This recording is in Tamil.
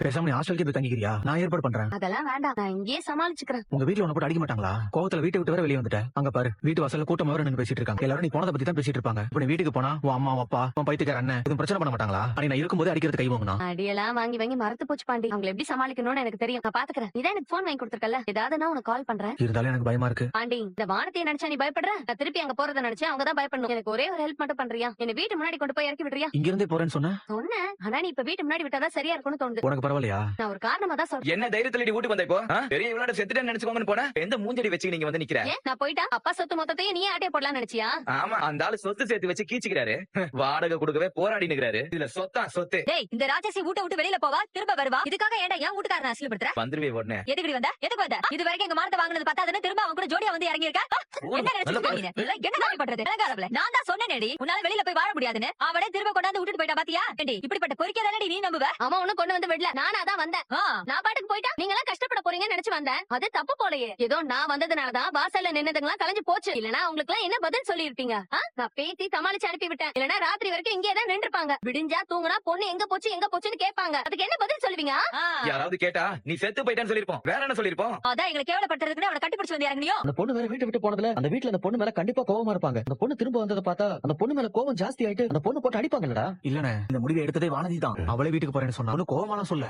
பேசாம நீ ஹாஸ்டலுக்கு போய் தங்கிக்கிறியா? நான் ஏற்பாடு பண்றேன். அதெல்லாம் வேண்டாம், நான் இங்கேயே சமாளிச்சுக்கிறேன். உங்க வீட்டுல உன்ன போட்டு அடிக்க மாட்டாங்களா? கோவத்துல வீட்டை விட்டு வேற வெளியே வந்துட்ட. அங்க பாரு, வீட்டு வாசல்ல கூட்டம் வேற நின்னு பேசிட்டு இருக்காங்க. எல்லாரும் நீ போனதை பத்தி தான் பேசிட்டு இருப்பாங்க. இப்ப நீ வீட்டுக்கு போனா உன் அம்மா அப்பா உன் பைத்தியக்கார அண்ணன் எதுவும் பிரச்சனை பண்ண மாட்டாங்களா? அன்னைக்கு நான் இருக்கும்போது அடிக்கிறது கை வாங்கினா அடியெல்லாம் வாங்கி வாங்கி மறத்து போச்சு பாண்டி. அவங்களை எப்படி சமாளிக்கணும்னு எனக்கு தெரியும், நான் பாத்துக்கிறேன். நீதான் எனக்கு போன் வாங்கி கொடுத்துருக்கல, ஏதாவது நான் உனக்கு கால் பண்றேன். இருந்தாலும் எனக்கு பயமா இருக்கு. பாண்டி, இந்த வானத்தைய நினைச்சா நீ பயப்படுற? நான் திருப்பி அங்க போறத நினைச்சா அவங்க தான் பயப்படணும். எனக்கு ஒரே ஒரு ஹெல்ப் மட்டும் பண்றியா? என்ன வீட்டு முன்னாடி கொண்டு போய் இறக்கி விடுறியா? இங்க இருந்தே போறேன்னு சொன்ன. சொன்னேன், ஆனா நீ இப்ப வீட்டு முன்னாடி விட்டாதான் சரியா இருக்கும்னு தோணுது. உனக்கு பரவாயில்லையா? நான் ஒரு காரணமா தான் சொல்றேன். என்ன தைரியத்துல வீட்டுக்கு வந்த இப்போ பெரிய இவளோட செத்துட்டேன்னு நினைச்சுக்கோங்கன்னு போன எந்த மூஞ்சடி வச்சு நீங்க வந்து நிக்கிற? ஏன் நான் போயிட்டா அப்பா சொத்து மொத்தத்தையும் நீ ஆட்டே போடலாம்னு நினைச்சியா? ஆமா, அந்த ஆளு சொத்து சேர்த்து வச்சு கீச்சிக்கிறாரு. வாடகை கொடுக்கவே போராடி நிக்கிறாரு. இதுல சொத்தா சொத்து. டேய், இந்த ராட்சசி வீட்டை விட்டு வெளியில போவா, திரும்ப வருவா. இதுக்காக ஏன்டா என் வீட்டுக்காரனை அசிங்கப்படுத்துற? வந்துருவே உடனே. எதுக்கு வந்த? எதுக்கு வந்த? இது வரைக்கும் எங்க மானத்தை வாங்குனது பத்தாதுன்னு திரும்ப அவங்க கூட ஜோடியா வந்து இறங்கி இருக்க. என்ன நினைச்சிட்டு நீ? இதெல்லாம் என்ன காரி பண்றது? எனக்காரவளே, நான் தான் சொன்னேனேடி உன்னால வெளியில போய் வாழ முடியாதுன்னு. அவளே திரும்ப கொண்டாந்து விட்டுட்டு போயிட்டா பாத்தியா? ஏண்டி இப்படிப்பட்ட பொறுக்கியதானடி நீ நம்புவ? அவன் ஒண்ணு கொண்டு வந்து விடல, நானா தான் வந்தேன். நான் பாட்டுக்கு போயிட்டா நீங்க எல்லாம் கஷ்டப்பட போறீங்கன்னு நினைச்சு வந்தேன். அது தப்பு போலயே. ஏதோ நான் வந்ததுனாலதான் வாசல்ல நின்னதுங்கெல்லாம் கலைஞ்சு போச்சு. இல்லனா உங்களுக்கு எல்லாம் என்ன பதில் சொல்லி இருப்பீங்க? நான் பேத்தி சமாளிச்சு அனுப்பி விட்டேன். இல்லனா ராத்திரி வரைக்கும் இங்கே தான் நின்றுப்பாங்க. விடிஞ்சா தூங்குனா பொண்ணு எங்க போச்சுன்னு கேட்பாங்க. அதுக்கு என்ன பதில் சொல்லுவீங்க? யாராவது கேட்டா நீ செத்து போயிட்டான்னு சொல்லிருப்போம். வேற என்ன சொல்லிருப்போம்? அதான் எங்களை கேவலப்படுத்துறதுக்கு அவனை கட்டி பிடிச்சு வந்து இறங்கினியோ. அந்த பொண்ணு வேற வீட்டை விட்டு போனதுல அந்த வீட்டுல அந்த பொண்ணு மேல கண்டிப்பா கோவமா இருப்பாங்க. அந்த பொண்ணு திரும்ப வந்ததை பார்த்தா அந்த பொண்ணு மேல கோவம் ஜாஸ்தி ஆயிட்டு அந்த பொண்ணு போட்டு அடிப்பாங்கல்லடா. இல்லனே, இந்த முடிவை எடுத்ததே வானதி தான். அவளே வீட்டுக்கு போறேன்னு சொன்னா கோவமாலாம் சொல்ல.